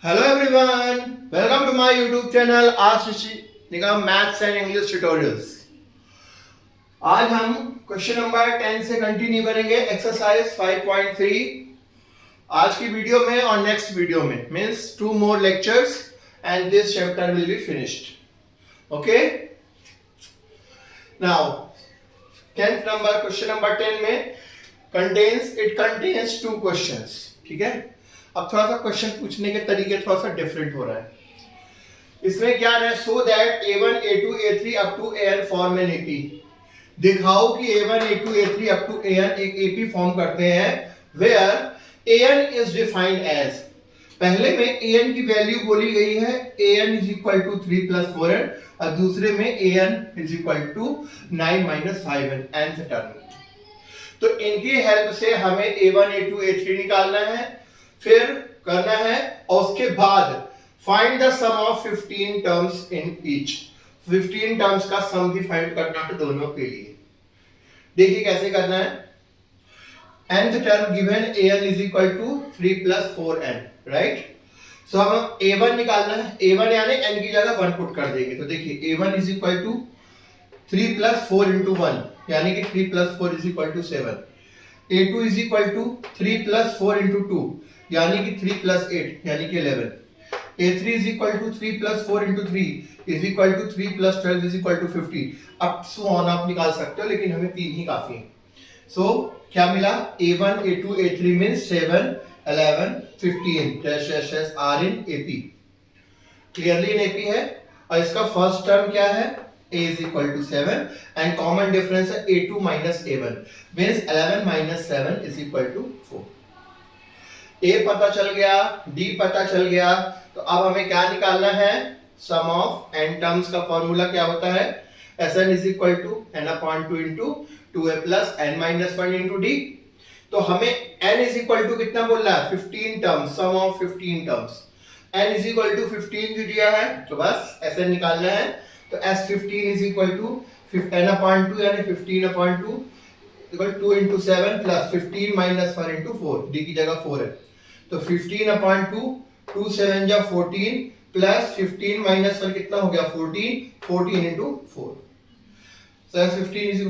Hello everyone, welcome to my YouTube channel Ashish Nigam maths and English tutorials. आज हम question number 10 से continue करेंगे exercise 5.3 आज की वीडियो में और नेक्स्ट वीडियो में means 2 more lectures and this chapter will be finished. Okay? Now 10th number question number 10 में contains 2 questions. ठीक है, अब थोड़ा सा क्वेश्चन पूछने के तरीके थोड़ा सा डिफरेंट हो रहा है। इसमें क्या है, so that a1 a2 a3 up to an form an AP. दिखाओ कि a1 a2 a3 up to an एक एपी फॉर्म करते हैं where an is defined as, पहले में an की वैल्यू बोली गई है an is equal to 3 + 4n और दूसरे में an is equal to 9 - 5n nth term. तो इनकी हेल्प से हमें a1 a2 a3 निकालना है, फिर करना है और उसके बाद find the sum of 15 terms in each. 15 terms का सम भी फाइंड करना है दोनों के लिए। देखिए कैसे करना है। nth term given an is equal to 3 + 4n, right. So हम a1 निकालना है, a1 यानी n की जगह 1 पुट कर देंगे। तो देखिए a1 इज इक्वल टू 3 + 4 × 1 यानी कि 3 + 4 = 7। a2 इज इक्वल टू 3 + 4 × 2 यानी कि 3 + 8 यानी कि 11। a3 is equal to 3 + 4 × 3 is equal to 3 + 12 is equal to 50। अब सो ऑन आप निकाल सकते हो, लेकिन हमें 3 ही काफी है। सो क्या मिला, a1 a2 a3 means 7 11 15 dash are in AP, clearly in AP है। और इसका फर्स्ट टर्म क्या है, a is equal to 7 and common difference है a2 - a1 means 11 - 7 is equal to 4। a पता चल गया, d पता चल गया, तो अब हमें क्या निकालना है, सम ऑफ n टर्म्स का फॉर्मूला क्या होता है, Sn is equal to n/2 into 2a plus n - 1 into d। तो हमें n is equal to कितना बोल रहा है, 15 terms, sum of 15 terms. n is equal to 15 जो दिया है, तो बस Sn निकालना है। तो S15 is equal to n/2 यानी 15/2 इक्वल 2 × 7 प्लस 15 - 1 × 4, d की जगह 4 है। तो 15/2 2 7 जा 14 प्लस 15 - 1 कितना हो गया, 14 14 × 4। So S15 is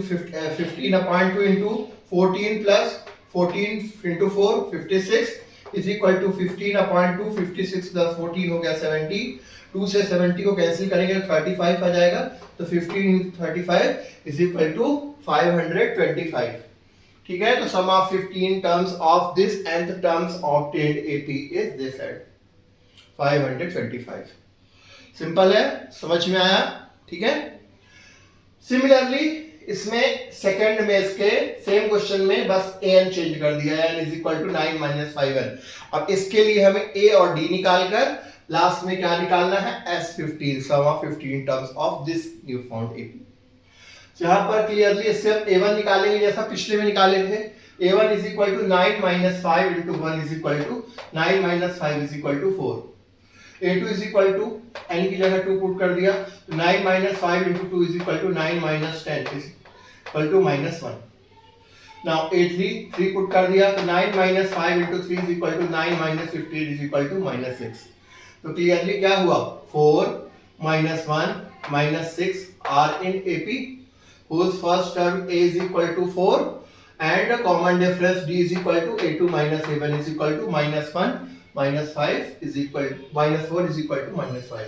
15/2 into 14 plus 14 into 4 56 is equal to 15/2 56 plus 14 हो गया 70। 2 से 70 को कैंसिल करेंगे तो 35 आ जाएगा। तो 15 × 35 is equal to 525। ठीक है, तो sum of 15 terms of this nth terms obtained AP is this at 525। सिंपल है, समझ में आया, ठीक है। सिमिलरली इसमें सेकंड में इसके सेम क्वेश्चन में बस an चेंज कर दिया है, n is equal to 9 - 5n। अब इसके लिए हमें a और d निकाल कर लास्ट में क्या निकालना है, S15 sum of 15 terms of this new found AP. यहां पर क्लियरली इससे हम a1 निकालेंगे जैसा पिछले में निकाले थे। a1 is equal to 9 - 5 × 1 is equal to 9 - 5 is equal to 4। a2 is equal to n की जगह 2 पुट कर दिया, तो 9 - 5 × 2 is equal to 9 - 10 is equal to -1। Now a3 3 put कर दिया, तो 9 - 5 × 3 is equal to 9 - 15 is equal to -6। तो clearly क्या हुआ, 4 - 1 - 6 are in AP whose first term a is equal to 4 and a common difference d is equal to a2 - a1 is equal to -1 - 5 is equal -4 is equal to -5।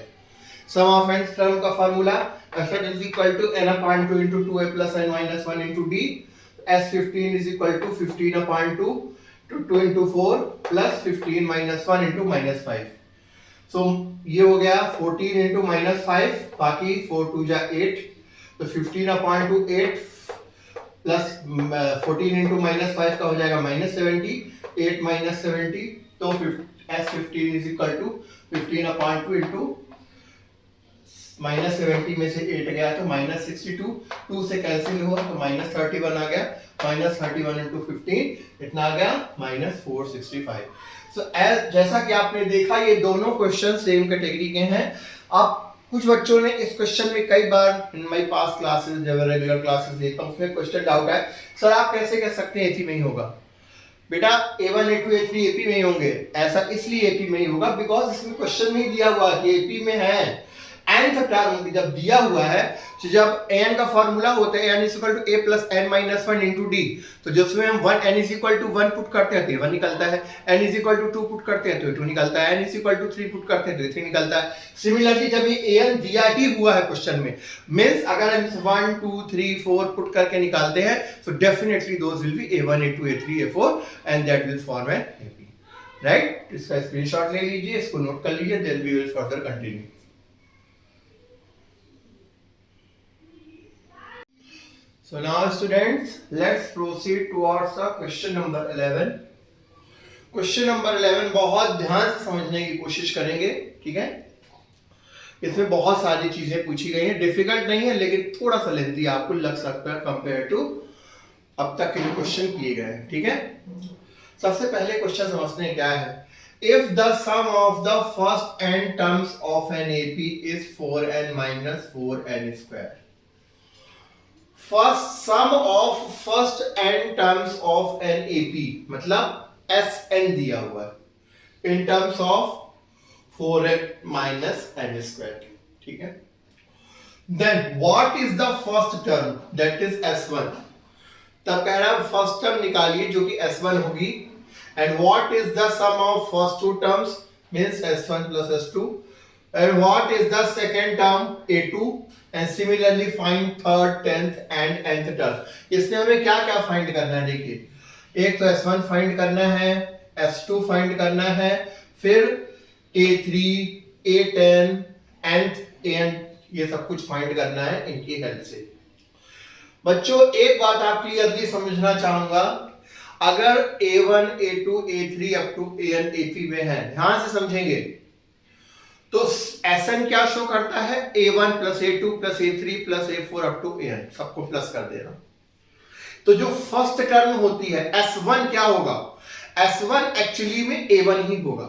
sum of nth term का formula Sn is equal to n/2 into 2a plus n - 1 into d। S15 is equal to 15/2 to 2 into 4 plus 15 - 1 into -5। सो ये हो गया 14 into -5, बाकी 4 2 जा 8, तो 15/2 8 plus 14 into -5 का हो जाएगा -70, 8 - 70, तो S15 is equal to 15/2 into -70 में से 8 गया तो -62, 2 से कैंसिल हुआ तो -31 आ गया, -31 into 15 इतना आ गया -465। सो जैसा कि आपने देखा ये दोनों क्वेश्चन सेम कैटेगरी के हैं। अब कुछ बच्चों ने इस क्वेश्चन में कई बार इन माय पास्ट क्लासेस जब रेगुलर क्लासेस लेता हूँ उसमें क्वेश्चन डाउट है, सर आप कैसे कह सकते हैं एथी में ही होगा। बेटा A1 A2 A3 AP में ही होंगे, ऐसा इसलिए AP में ही होगा बिकॉज इसमें क्वेश्चन में ही दिया हुआ है कि AP में है। nth टर्म जब दिया हुआ है तो जब n का फॉर्मूला होता है n equal to a plus n minus 1 into D, तो जिसमें हम 1 n is equal to 1 put करते हैं तो 1 निकलता है, n is equal to 2 put करते हैं तो 2 निकलता है, n is equal to 3 put करते हैं तो 3 निकलता है। सिमिलरली जब ये an दिया ही हुआ है क्वेश्चन में, मींस अगर हम 1 2 3 4 पुट करके निकालते हैं तो definitely those will be a1 a2 a3 a4 and that will form an AP, right. इसका स्क्रीनशॉट ले लीजिए, इसको नोट कर लीजिए, then we will further continue. So now students, let's proceed towards the question number 11. Question number 11 बहुत ध्यान से समझने की कोशिश करेंगे, ठीक है। इसमें बहुत सारी चीजें पूछी गई हैं, डिफिकल्ट नहीं है लेकिन थोड़ा सा लेंथी आपको लग सकता है कंपेयर टू अब तक के जो क्वेश्चन किए गए हैं, ठीक है। सबसे पहले क्वेश्चन समझते हैं क्या है। If the sum of the first n terms of an AP is 4n minus 4n square, first sum of first n terms of an AP, मतलब Sn दिया हुआ है in terms of 4n minus n square, ठीक है। Then what is the first term that is S1, तब कह रहा है फर्स्ट टर्म निकालिए जो कि S1 होगी, and what is the sum of first two terms means S1 plus S2, and what is the second term A2, and similarly find third, 10th and nth term। इसमें हमें क्या क्या find करना है, देखिए एक तो S1 फाइंड करना है, S2 फाइंड करना है, फिर A3 A10 nth an ये सब कुछ फाइंड करना है इनकी हेल्प से। बच्चों एक बात आप क्लियरली समझना चाहूंगा, अगर A1 A2 A3 up to AN AP में है, ध्यान से समझेंगे, तो Sn क्या शो करता है, A1 plus A2 plus A3 plus A4 up to AN, सबको प्लस कर देना। तो जो फर्स्ट टर्म होती है S1 क्या होगा, S1 एक्चुअली में A1 ही होगा,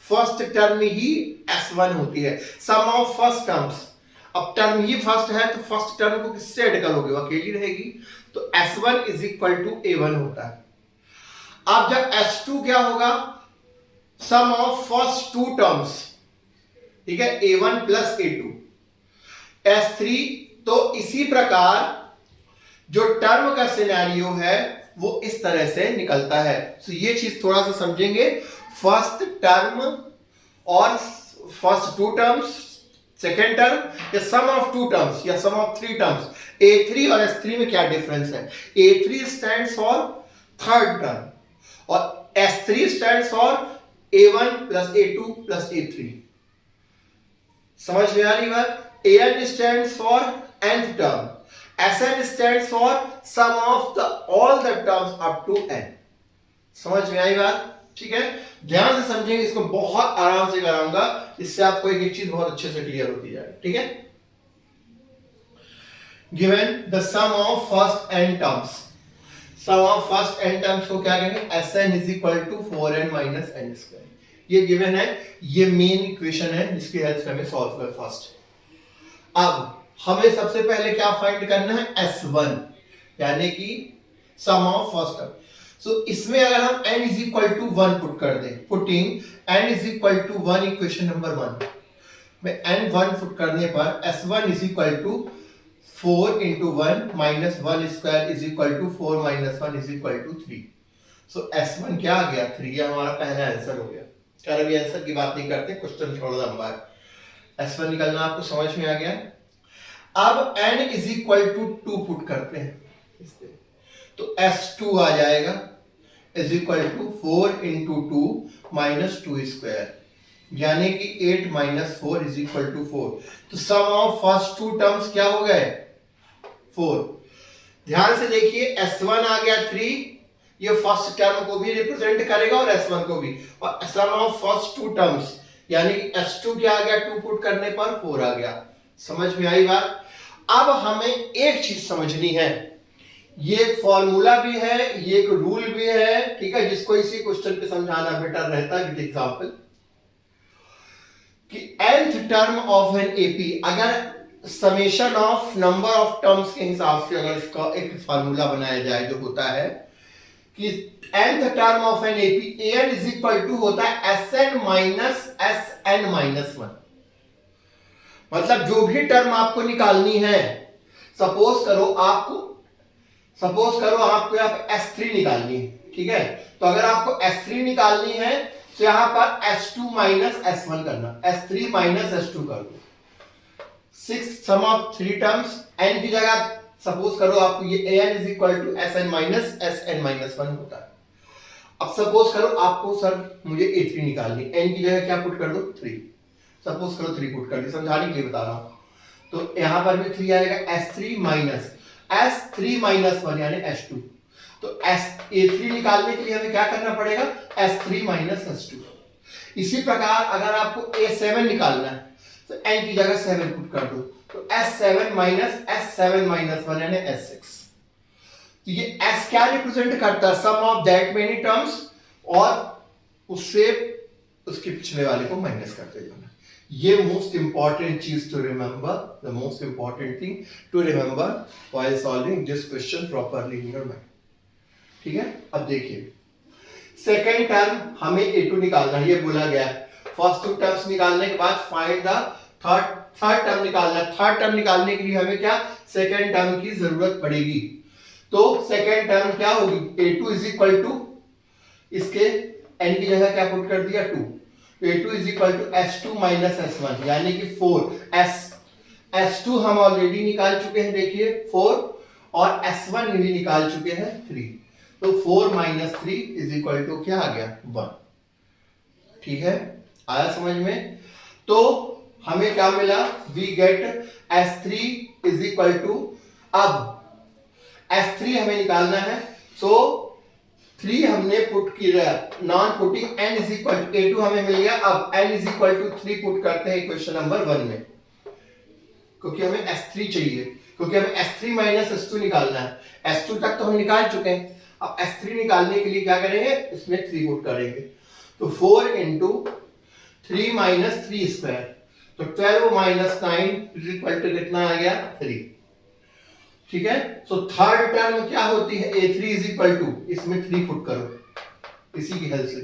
फर्स्ट टर्म ही S1 होती है। सम ऑफ फर्स्ट टर्म्स, अब टर्म ही फर्स्ट है तो फर्स्ट टर्म को किससे ऐड करोगे, वो अकेली रहेगी, तो S1 is equal to A1 होता है। अब जब S2 क्या होगा, सम ऑफ फर्स्ट टू टर्म्स, ठीक है, A1 प्लस A2, S3, तो इसी प्रकार जो टर्म का सिनेरियो है वो इस तरह से निकलता है। तो ये चीज थोड़ा सा समझेंगे, फर्स्ट टर्म और first two terms, second term या सम ऑफ टू टर्म्स या sum of three terms, A3 और S3 में क्या डिफरेंस है। A3 stands for third term और S3 stands for A1 plus A2 plus A3, समझ में आ रही बात। An stands for nth term, Sn stands for sum of the all the terms up to n, समझ में आई बात, ठीक है। ध्यान से समझेंगे, इसको बहुत आराम से कराऊंगा, इससे आपको एक चीज बहुत अच्छे से क्लियर होती जाएगी, ठीक है। Given the sum of first n terms, sum of first n terms को क्या कहेंगे, Sn is equal to 4n minus n square, ये गिवन है, ये मेन इक्वेशन है जिसकी हेल्प से हमें सॉल्व कर फर्स्ट। अब हमें सबसे पहले क्या फाइंड करना है, S1 यानी कि sum of first term. So इसमें अगर हम n is equal to 1 put कर दें, putting n is equal to 1 equation number 1 में n 1 पुट करने पर S1 is equal to 4 into 1 minus 1 square is equal to 4 minus 1 is equal to 3। So S1 क्या आ गया, 3, ये हमारा पहला आंसर हो गया। खैर अभी आंसर की बात नहीं करते, क्वेश्चन थोड़ा लंबा है। S1 निकलना आपको समझ में आ गया। अब n is equal to 2 put करते हैं इस पे, तो S2 आ जाएगा is equal to 4 into 2 minus 2 square, यानी कि 8 माइनस 4 इज इक्वल टू 4। तो sum of first two terms क्या हो गए, 4। ध्यान से देखिए, S1 आ गया 3, ये फर्स्ट टर्म को भी रिप्रेजेंट करेगा और S1 को भी, और सम ऑफ फर्स्ट टू टर्म्स यानी कि S2 क्या आ गया, 2 पुट करने पर 4 आ गया। समझ में आई बात। अब हमें एक चीज समझनी है, ये एक फॉर्मूला भी है, ये एक रूल भी है, ठीक है, जिसको इसी क्वेश्चन पे समझाना बेटर रहता है। विद एग्जांपल कि nth term of an AP, अगर summation of number of terms के हिसाब से अगर इसका एक फार्मूला बनाया जाए जो होता है कि nth term of an AP an is equal to होता है Sn माइनस Sn माइनस 1। मतलब जो भी टर्म आपको निकालनी है, सपोज करो आपको यहाँ पे S3 निकालनी है, ठीक है। तो अगर आपको S3 निकालनी है तो यहां पर S2 माइनस S1 करना, S3 माइनस S2 कर दो। 6 सम ऑफ 3 टर्म्स, n की जगह सपोज करो आपको ये an is equal to Sn minus Sn minus 1 होता है। अब सपोज करो आपको सर मुझे A3 निकालनी, n की जगह क्या पुट कर दो 3, सपोज करो 3 पुट कर दी, समझाने के लिए बता रहा हूं। तो यहां पर भी 3 आएगा, S3 माइनस S3 माइनस 1 यानी S2। तो A3 निकालने के लिए हमें क्या करना पड़ेगा, S3 माइनस S2। इसी प्रकार अगर आपको A7 निकालना है तो n की जगह 7 पुट कर दो, तो S7 माइनस 1 यानी S6। तो ये S क्या रिप्रेजेंट करता है, सम ऑफ दैट मेनी टर्म्स, और उससे उसके पिछले वाले को माइनस करते जाना। ये मोस्ट इंपॉर्टेंट चीज to remember, the most important thing to remember while solving this question properly in your mind, ठीक है। अब देखिए सेकेंड टर्म हमें A2 निकालना है, ये बोला गया है। फर्स्ट 2 टर्म्स निकालने के बाद फाइंड द थर्ड टर्म निकालना है। थर्ड टर्म निकालने के लिए हमें क्या सेकेंड टर्म की जरूरत पड़ेगी। तो सेकेंड टर्म क्या होगी, A2 इज इक्वल टू, इसके n की जगह क्या पुट कर दिया 2, A2 is equal to S2 minus S1 यानी कि 4। S2 हम ऑलरेडी निकाल चुके हैं, देखिए 4, और S1 भी निकाल चुके हैं 3। तो 4 माइनस 3 इज इक्वल टू क्या आ गया 1, ठीक है, आया समझ में। तो हमें क्या मिला, we get S3 is equal to, अब S3 हमें निकालना है, सो 3 हमने पुट किया, now putting n is equal to A2 हमें मिल गया। अब n is equal to 3 put करते हैं इक्वेशन नंबर 1 में, क्योंकि हमें S3 चाहिए, क्योंकि हमें S3 माइनस S2 निकालना है। S2 तक तो हम निकाल चुके हैं, अब S3 निकालने के लिए क्या करेंगे, इसमें 3 पुट करेंगे। तो 4 इंटू 3 माइनस 3 स्क्वायर, तो 12 माइनस 9 इज इक्वल टू कितना आ गया 3, ठीक है। सो थर्ड टर्म क्या होती है, A3 इज इक्वल टू, इसमें 3 पुट करो इसी की हेल्प से,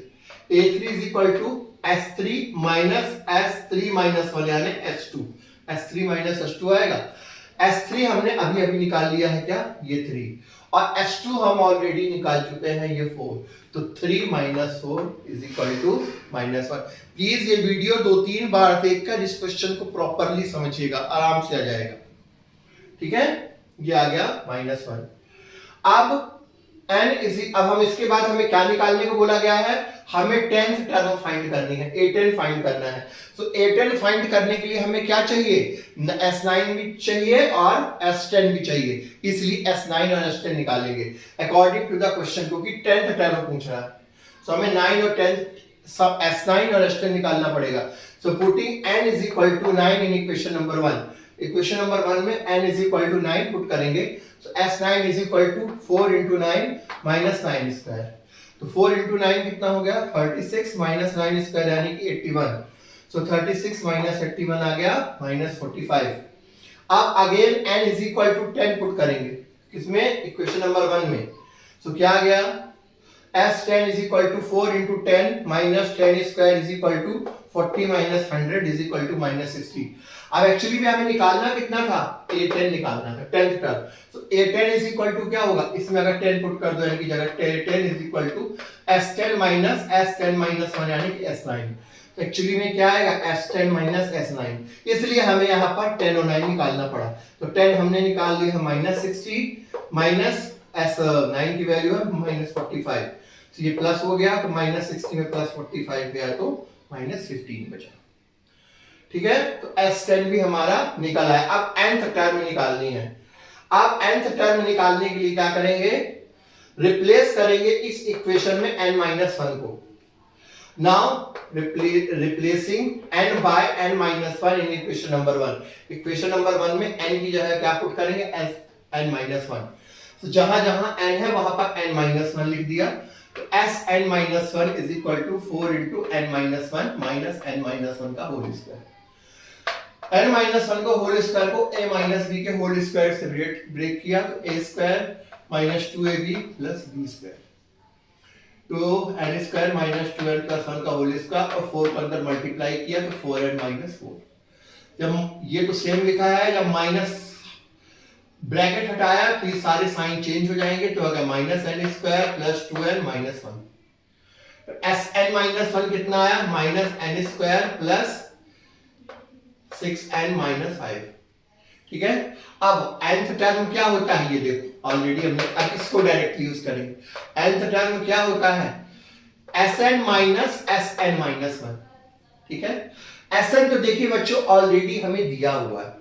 A3 is equal to S3 minus 1 यानी S2, S3 माइनस S2 आएगा। S3 हमने अभी अभी निकाल लिया है, क्या ये 3, और S2 हम ऑलरेडी निकाल चुके हैं ये 4। तो 3 minus 4 is equal to minus 1। Please ये वीडियो 2-3 बार देखकर इस क्वेश्चन को प्रॉपरली समझिएगा, आराम से आ जाएगा, ठीक है। ये आ गया माइनस 1। अब हम इसके बाद हमें क्या निकालने को बोला गया है, हमें 10th टर्म फाइंड करनी है, A10 फाइंड करना है। तो A10 फाइंड करने के लिए हमें क्या चाहिए, S9 भी चाहिए और S10 भी चाहिए, इसलिए S9 और S10 निकालेंगे अकॉर्डिंग टू द क्वेश्चन, क्योंकि 10th टर्म पूछ रहा है। सो हमें 9 और 10 सब S9 और S10 निकालना पड़ेगा। So putting n is equal to 9 in equation number 1, equation number 1 में n is equal to 9 put करेंगे। So S9 is equal to 4 into 9 minus 9 square, तो 4 इंटू 9 कितना हो गया 36 माइनस 9 स्क्वायर यानी कि 81। सो 36 माइनस 81 आ गया माइनस 45। अब again n is equal to 10 put करेंगे, किसमें, इक्वेशन नंबर 1 में। सो क्या आ गया, S10 is equal to 4 into 10 minus 10 square is equal to 40 minus 100 is equal to minus 60। अब एक्चुअली में हमें निकालना कितना था, A10 निकालना था, 10th टर्म। तो A10 इज इक्वल टू क्या होगा, इसमें अगर 10 पुट कर दो यानी कि जगह 10 is equal to S10 minus 1 यानी कि S9। तो एक्चुअली में क्या आएगा, S10 माइनस S9, इसलिए हमें यहाँ पर 10 और 9 निकालना पड़ा। तो 10 हमने निकाल लिया माइनस 60 माइनस S9 की वैल्यू है माइनस 45। तो ये प्लस हो गया, तो माइनस 60 में प्लस 45 गया तो माइनस 15 बचा, ठीक है। तो S10 भी हमारा निकल आया। अब nth टर्म निकालनी है। अब nth टर्म निकालने के लिए क्या करेंगे, रिप्लेस करेंगे इस इक्वेशन में n माइनस 1 को। Now replacing n by n minus 1 in equation number 1। Equation number 1 में n की जगह क्या पुट करेंगे, n माइनस 1। तो जहां जहां n है वहां पर n माइनस 1 लिख दिया। तो Sn minus 1 is equal to 4 into n minus 1 minus n minus 1 का होल स्क्वायर। n माइनस 1 को होल स्क्वायर को a माइनस b के होल स्क्वायर से ब्रेक किया, तो a square minus 2ab plus b square, तो N square minus 2n plus 1 का whole square और 4 को अंदर मल्टीप्लाई किया तो 4n माइनस 4। जब ये तो सेम लिखा है, जब माइनस ब्रैकेट हटाया तो ये सारे साइन चेंज हो जाएंगे, तो अगर minus n square plus 2n minus 1, तो एस एन माइनस 1 कितना आया, minus n square plus 6n minus 5। ठीक है, अब nth टर्म क्या होता है ये देखो, ऑलरेडी हमने, अब इसको डायरेक्टली यूज करेंगे। nth टर्म क्या होता है, Sn माइनस Sn माइनस 1। ठीक है, Sn तो देखिए बच्चों ऑलरेडी हमें दिया हुआ है।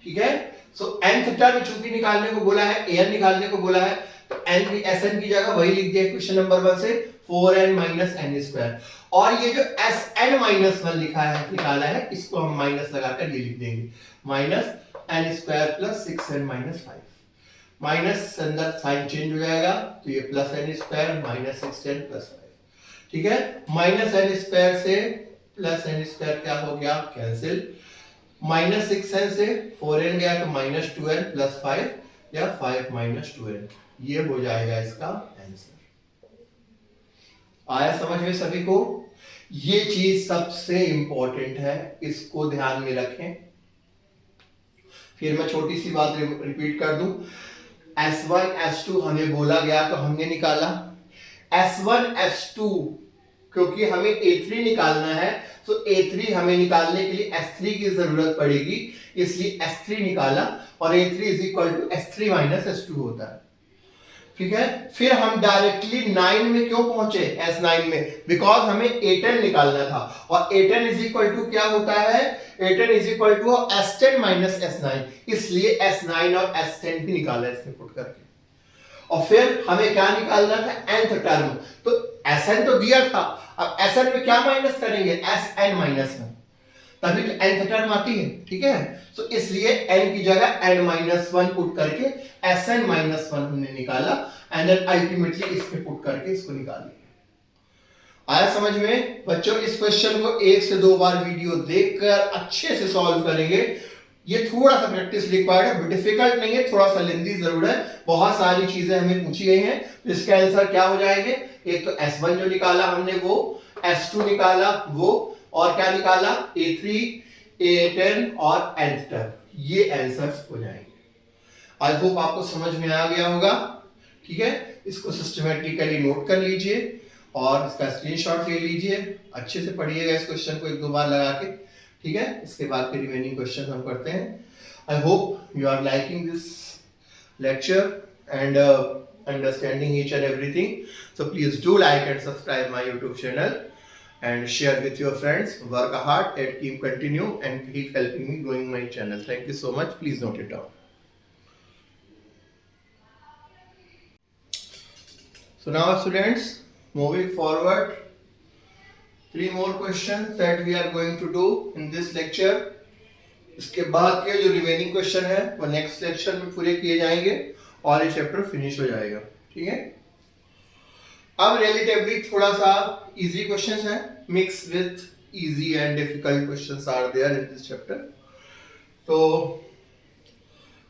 ठीक है, सो nth टर्म चूंकि निकालने को बोला है, an निकालने को बोला है, तो n की Sn की जगह वही लिख दिया क्वेश्चन नंबर 1 से 4n माइनस n स्क्वायर, और ये जो Sn माइनस 1 लिखा है, निकाला है, इसको हम माइनस लगाकर ये लिख देंगे, minus n square plus 6n minus 5। Minus अंदर साइन चेंज हो जाएगा तो ये plus n square minus 6n plus 5। ठीक है, माइनस n स्क्वायर से प्लस n स्क्वायर क्या हो गया, कैंसिल, माइनस 6n से 4n गया तो माइनस 2n प्लस 5 या 5 माइनस 2n, ये हो जाएगा इसका आंसर। आया समझ में सभी को? ये चीज सबसे इंपॉर्टेंट है, इसको ध्यान में रखें। फिर मैं छोटी सी बात रिपीट कर दूं, S1 S2 हमें बोला गया तो हमने निकाला, S1 S2 क्योंकि हमें A3 निकालना है, तो A3 हमें निकालने के लिए S3 की जरूरत पड़ेगी, इसलिए S3 निकाला, और A3 is equal to S3 minus S2 होता है। ठीक है, फिर हम डायरेक्टली 9 में क्यों पहुंचे, S9 में, बिकॉज हमें A10 निकालना था, और A10 इज इक्वल टू क्या होता है, A10 is equal to S10 minus S9, इसलिए S9 और S10 भी निकाला इसमें पुट करके। और फिर हमें क्या निकालना था, nth टर्म, तो Sn तो दिया था, अब Sn में क्या माइनस करेंगे, Sn माइनस 1, तभी तो nth टर्म आती है। ठीक है, तो इसलिए n की जगह n माइनस 1 पुट करके Sn माइनस 1 हमने निकाला, एंड देन अल्टीमेटली इसमें पुट करके इसको निकाल लिया। आया समझ में बच्चों? इस क्वेश्चन को 1 से 2 बार वीडियो देखकर अच्छे से सॉल्व करेंगे। ये थोड़ा सा प्रैक्टिस रिक्वायर्ड है, डिफिकल्ट नहीं है, थोड़ा सा लेंथी जरूर है, बहुत सारी चीजें हमें पूछी गई हैं, तो इसके आंसर क्या हो जाएंगे, एक तो S1 जो निकाला हमने वो, S2 निकाला वो, और क्या निकाला, A3, A10 और nth टर्म, ये आंसर्स हो जाएंगे। आई होप आपको समझ में आ गया होगा। ठीक है, इसको सिस्टमैटिकली नोट कर लीजिए और इसका स्क्रीनशॉट ले लीजिए, अच्छे से पढ़िएगा इस क्वेश्चन को 1-2 बार लगा के। ठीक है, इसके बाद के रिमेनिंग क्वेश्चन हम करते हैं। I hope you are liking this lecture and understanding each and everything, so please do like and subscribe my YouTube channel and share with your friends. Work hard and keep continue and keep helping me growing my channel. Thank you so much. Please note it down. So now students, moving forward, 3 more questions that we are going to do in this lecture. इसके बाद के जो remaining question है वो next lecture में पूरे किए जाएंगे और ये चैप्टर फिनिश हो जाएगा। ठीक है, अब रिलेटिवली थोड़ा सा इजी क्वेश्चंस हैं, mix with easy and difficult questions are there in this chapter, तो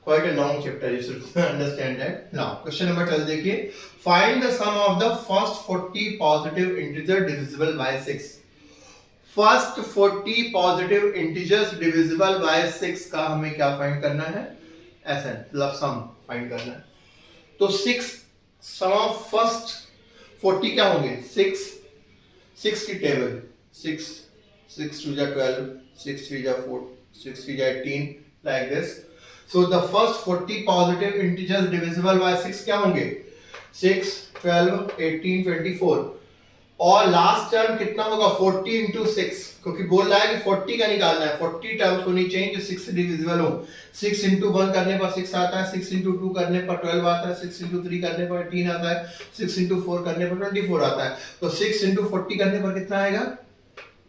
quite a long chapter, you should understand that. Now question number 12 देखिए, find the sum of the first 40 positive integer divisible by 6। First 40 positive integers divisible by 6 का हमें क्या find करना है, Sn, मतलब sum find करना है। तो 6 सम ऑफ फर्स्ट 40 क्या होंगे, 6 की टेबल, 6 2 जा 12, 6 3 जा 4, 6 3 जा 18, like this. So the first 40 positive integers divisible by 6 क्या होंगे, 6, 12, 18, 24, और लास्ट टर्म कितना होगा 40 into 6, क्योंकि बोल रहा है कि 40 का निकालना है, 40 टर्म्स होनी चाहिए जो 6 से डिविजिबल हो। 6 into 1 करने पर 6 आता है, 6 into 2 करने पर 12 आता है, 6 into 3 करने पर 18 आता है, 6 into 4 करने पर 24 आता है, तो 6 into 40 करने पर कितना आएगा,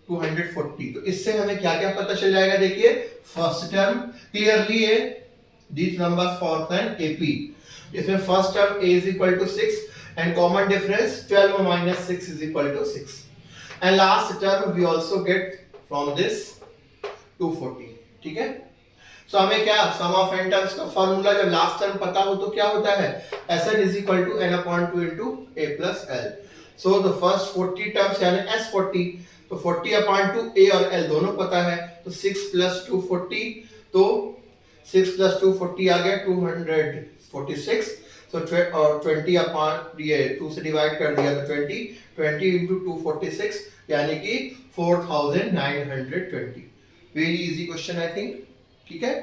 240। तो इससे हमें क्या क्या पता चल जाएगा, देखिए फर्स्ट टर्म क्लियरली है, these numbers form an AP, इसमें first term A is equal to 6 and common difference 12 minus 6 is equal to 6, and last term we also get from this 240। ठीक है, सो हमें क्या, सम ऑफ n टर्म्स का formula जब last term पता हो तो क्या होता है, Sn is equal to n upon 2 into a plus l। So the first 40 terms यानी S40, तो 40 अपॉन 2 A और L दोनों पता है, तो 6 प्लस 2 40, तो 6 प्लस 2 40 आ गया 246, तो 20 अपॉन ये 2 से डिवाइड कर दिया तो 20 इंटू 246 यानी कि 4920। Very easy question I think, ठीक है,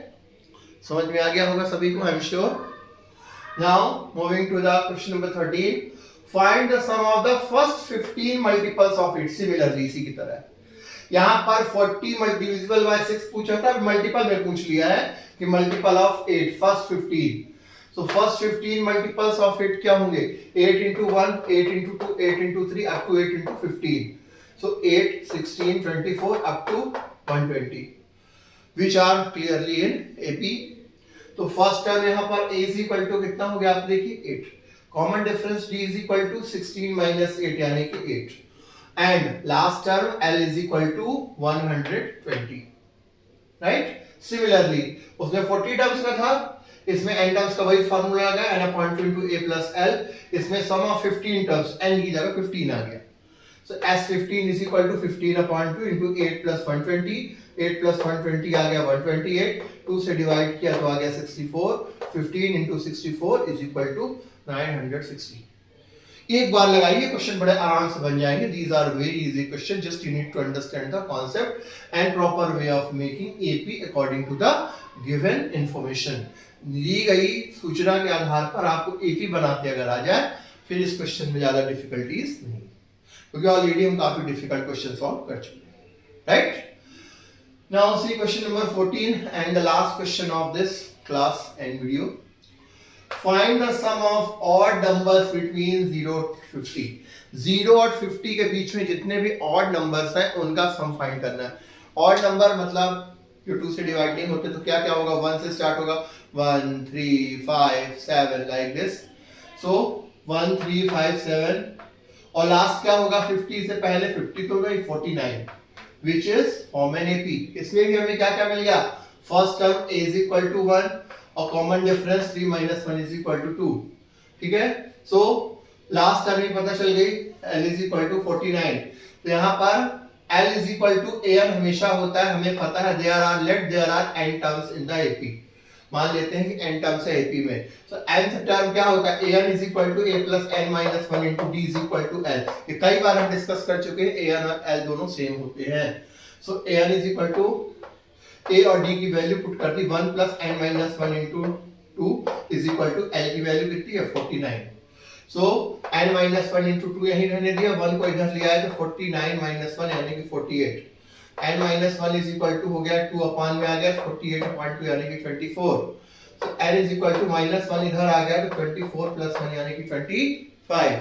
समझ में आ गया होगा सभी को, I am sure. Now moving to the question number 13, find the sum of the first 15 multiples of it. Similarly इसी की तरह यहाँ पर 40 डिविजिबल बाय 6 पूछा था, मल्टीपल में पूछ लिया है कि multiple of 8 first 15। So first 15 multiples of 8 क्या होंगे, 8 into 1, 8 into 2, 8 into 3 up to 8 into 15। So 8, 16, 24 up to 120 which are clearly in AP। तो फर्स्ट टर्म यहाँ पर a is equal to कितना हो गया आप देखिए 8, common difference d is equal to 16 minus 8 यानी कि 8, and last term L is equal to 120, right. Similarly उसमें 40 टर्म्स का था, इसमें n टर्म्स का वही फार्मूला आ गया, n upon 2 into a plus l। इसमें सम ऑफ 15 टर्म्स n की जगह 15 आ गया, सो S15 is equal to 15 upon 2 into 8 plus 120, 8 plus 120 आ गया 128, 2 से डिवाइड किया तो आ गया 64, 15 into 64 is equal to 960। एक बार लगाइए, क्वेश्चन बड़े आराम से बन जाएंगे। These are very easy questions, just you need to understand the concept and proper way of making AP according to the given information। दी गई सूचना के आधार पर आपको AP बनाते अगर आ जाए, फिर इस क्वेश्चन में ज्यादा डिफिकल्टीज नहीं, क्योंकि ऑलरेडी हम काफी डिफिकल्ट क्वेश्चन सॉल्व कर चुके हैं, right. Now see question number 14 and the last question of this class and video. Find the sum of odd numbers between 0 to 50। 0 और 50 के बीच में जितने भी odd numbers हैं उनका sum find करना है। odd number मतलब जो 2 से डिवाइड नहीं होते तो क्या क्या होगा, 1 से स्टार्ट होगा, 1 3 5 7 लाइक दिस। सो 1 3 5 7 और लास्ट क्या होगा, 50 से पहले 50 तो गई 49 which is how many AP। इसमें भी हमें क्या क्या मिल गया, first term a is equal to 1 और common difference 3 minus 1 is equal to 2, ठीक है। सो लास्ट टर्म ही पता चल गई, L is equal to 49। तो यहाँ पर L is equal to AN हमेशा होता है, हमें पता है there are n terms in the AP। मान लेते हैं कि n टर्म्स है AP में, so nth टर्म क्या होता है, AN is equal to A plus n minus 1 into D is equal to L। ये कई बार हम डिस्कस कर चुके हैं, AN और L दोनों सेम होते हैं। सो AN is equal to A और D की वैल्यू पुट कर दी, 1 plus n minus 1 into 2 is equal to L की वैल्यू कितनी है 49। सो n minus 1 into 2 यहीं रहने दिया, 1 को इधर लिया है तो 49 minus 1 यानी कि 48, n minus 1 is equal to हो गया 2 अपॉन में आ गया 48 अपॉन 2 यानी कि 24। सो n is equal to minus 1 इधर आ गया तो 24 plus 1 यानी कि 25।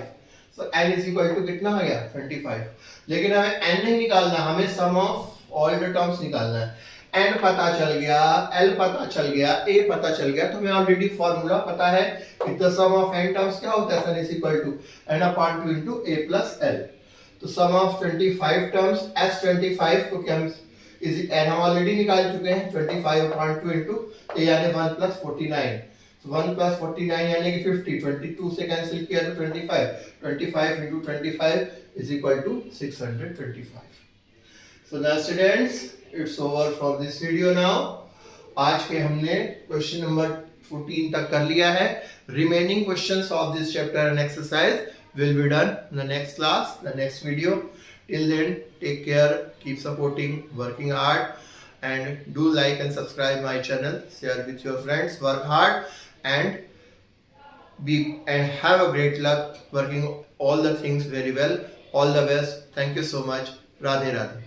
सो n is equal to कितना आ गया 25। लेकिन हमें n नहीं निकालना, हमें सम ऑफ ऑल द टर्म्स निकालना है। n पता चल गया, l पता चल गया, a पता चल गया, तो हमें ऑलरेडी फॉर्मूला पता है कि the sum of n terms क्या होता है, n is equal to n upon 2 into a plus l। तो सम ऑफ 25 टर्म्स S25 को क्या इज n हम ऑलरेडी निकाल चुके हैं, 25 upon 2 into a यानी 1 plus 49। So 1 plus 49 यानी कि 50, 22 से कैंसिल किया तो 25 into 25 is equal to 625। So now students, it's over for this video now। आज के हमने क्वेश्चन नंबर 14 तक कर लिया है। Remaining questions of this chapter and exercise will be done in the next class, the next video। Till then, take care, keep supporting, working hard, and do like and subscribe my channel, share with your friends, work hard and have a great luck working all the things very well। All the best। Thank you so much। Radhe Radhe।